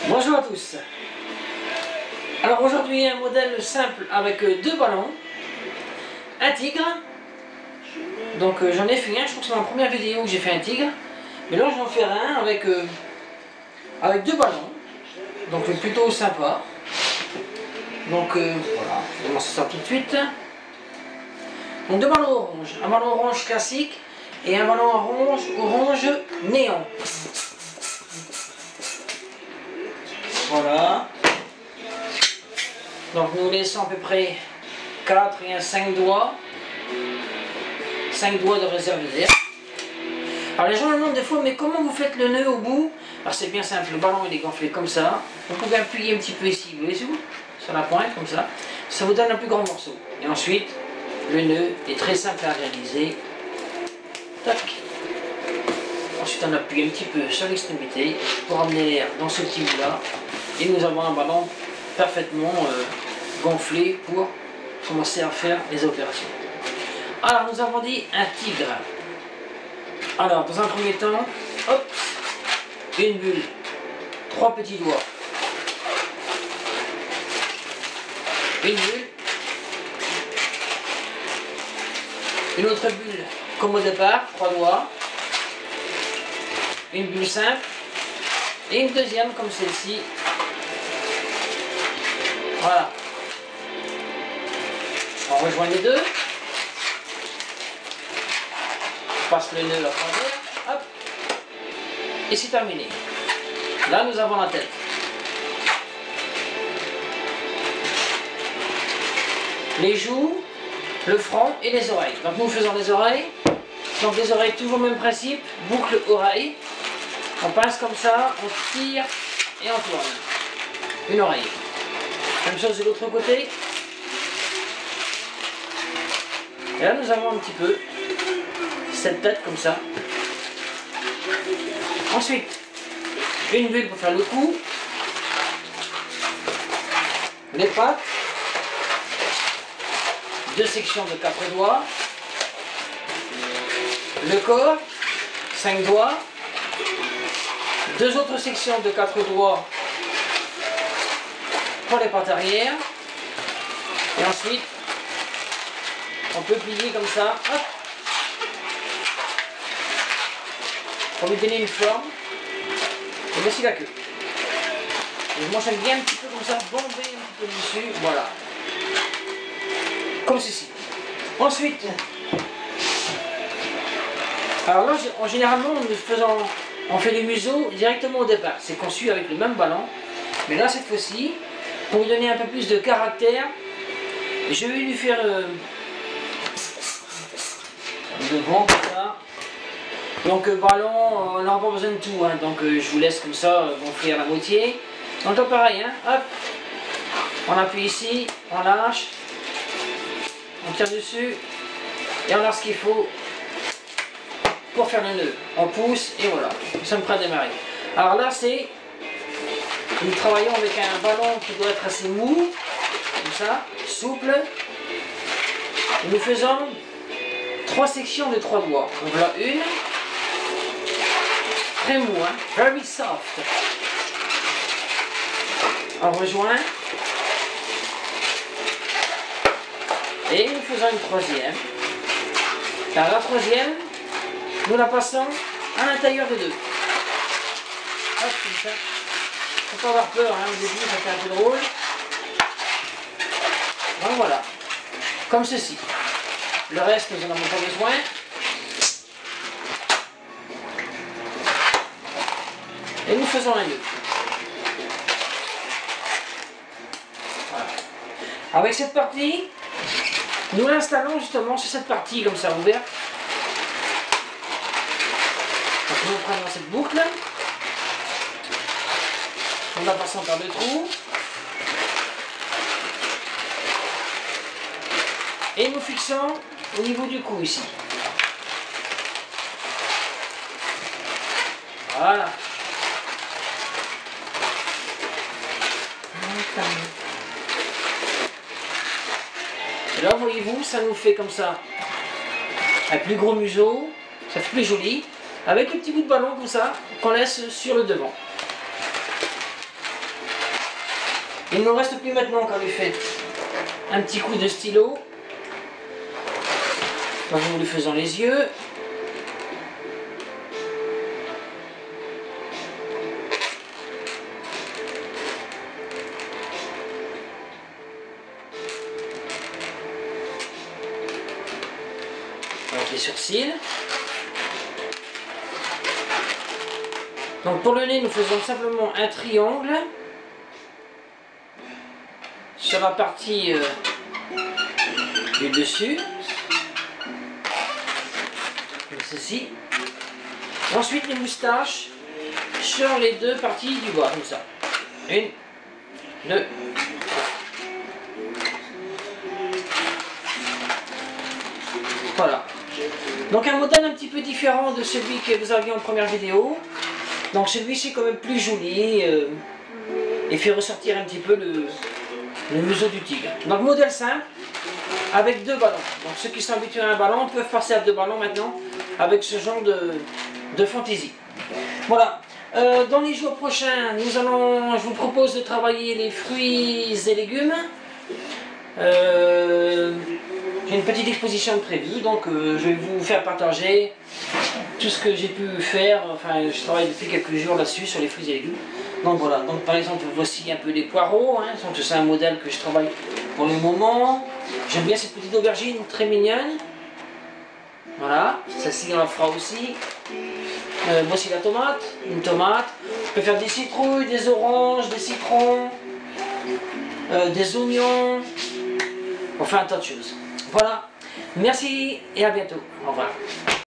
Bonjour à tous. Alors aujourd'hui un modèle simple avec deux ballons, un tigre. Donc j'en ai fait un, je crois que c'est ma première vidéo où j'ai fait un tigre. Mais là je vais en faire un avec deux ballons. Donc plutôt sympa. Donc voilà, je vais commencer ça tout de suite. Donc deux ballons orange, un ballon orange classique et un ballon orange néon. Voilà. Donc nous laissons à peu près 4 et 5 doigts. 5 doigts de réserve d'air. Alors les gens me demandent des fois, mais comment vous faites le nœud au bout? Alors c'est bien simple, le ballon il est gonflé comme ça. Vous pouvez appuyer un petit peu ici, vous voyez où? Sur la pointe, comme ça. Ça vous donne un plus grand morceau. Et ensuite, le nœud est très simple à réaliser. Tac. Ensuite on appuie un petit peu sur l'extrémité pour amener l'air dans ce petit bout là. Et nous avons un ballon parfaitement gonflé pour commencer à faire les opérations. Alors nous avons dit un tigre. Alors dans un premier temps, hop, une bulle, 3 petits doigts, une bulle, une autre bulle comme au départ, 3 doigts, une bulle simple et une deuxième comme celle-ci. Voilà. On rejoint les deux. On passe le nœud à travers. Hop. Et c'est terminé. Là, nous avons la tête. Les joues, le front et les oreilles. Donc nous faisons les oreilles. Donc les oreilles, toujours le même principe. Boucle oreille. On passe comme ça, on tire et on tourne. Une oreille. Même chose de l'autre côté. Et là nous avons un petit peu cette tête comme ça. Ensuite, une bulle pour faire le cou. Les pattes. 2 sections de 4 doigts. Le corps, 5 doigts. 2 autres sections de 4 doigts pour les pattes arrière. Et ensuite, on peut plier comme ça, hop, pour lui donner une forme. Et voici la queue. Et moi j'aime bien un petit peu comme ça, bomber un petit peu dessus, voilà. Comme ceci. Ensuite, alors là, généralement, on fait le museau directement au départ. C'est conçu avec le même ballon. Mais là, cette fois-ci, pour lui donner un peu plus de caractère, je vais lui faire devant comme ça. Donc ballon, on n'a pas besoin de tout, hein. Donc je vous laisse comme ça gonfler à la moitié. Donc là pareil, hein. Hop, on appuie ici, on lâche, on tire dessus et on a ce qu'il faut pour faire le nœud. On pousse et voilà, nous sommes prêts à démarrer. Alors là nous travaillons avec un ballon qui doit être assez mou, comme ça, souple. Et nous faisons 3 sections de 3 doigts. Donc là une, très mou, hein, very soft. On rejoint. Et nous faisons une troisième. Dans la troisième, nous la passons à l'intérieur de deux. Hop, comme ça. Faut pas avoir peur, hein, au début ça fait un peu drôle. Donc voilà. Comme ceci. Le reste, nous n'en avons pas besoin. Et nous faisons un nœud. Voilà. Avec cette partie, nous l'installons justement sur cette partie comme ça ouverte. Donc nous prenons cette boucle. On la passons par le trou. Et nous fixons au niveau du cou ici. Voilà. Et là, voyez-vous, ça nous fait comme ça un plus gros museau, ça fait plus joli, avec le petit bout de ballon comme ça qu'on laisse sur le devant. Il ne me reste plus maintenant qu'à lui faire un petit coup de stylo. En lui faisant les yeux. Avec les sourcils. Donc pour le nez, nous faisons simplement un triangle sur la partie du dessus. Comme ceci. Ensuite les moustaches sur les deux parties du bas, comme ça. Une, deux. Voilà. Donc un modèle un petit peu différent de celui que vous aviez en première vidéo. Donc celui-ci est quand même plus joli et fait ressortir un petit peu le museau du tigre. Donc modèle simple avec deux ballons. Donc ceux qui sont habitués à un ballon peuvent passer à deux ballons maintenant avec ce genre de fantaisie. Voilà. Dans les jours prochains, je vous propose de travailler les fruits et légumes. J'ai une petite exposition prévue, donc je vais vous faire partager tout ce que j'ai pu faire. Enfin, je travaille depuis quelques jours là-dessus sur les fruits et légumes. Donc voilà, donc par exemple, voici un peu les poireaux. Hein. Donc c'est un modèle que je travaille pour le moment. J'aime bien cette petite aubergine très mignonne. Voilà, celle-ci on la fera aussi. Voici la tomate, une tomate. Je peux faire des citrouilles, des oranges, des citrons, des oignons. On fait un tas de choses. Voilà, merci et à bientôt. Au revoir.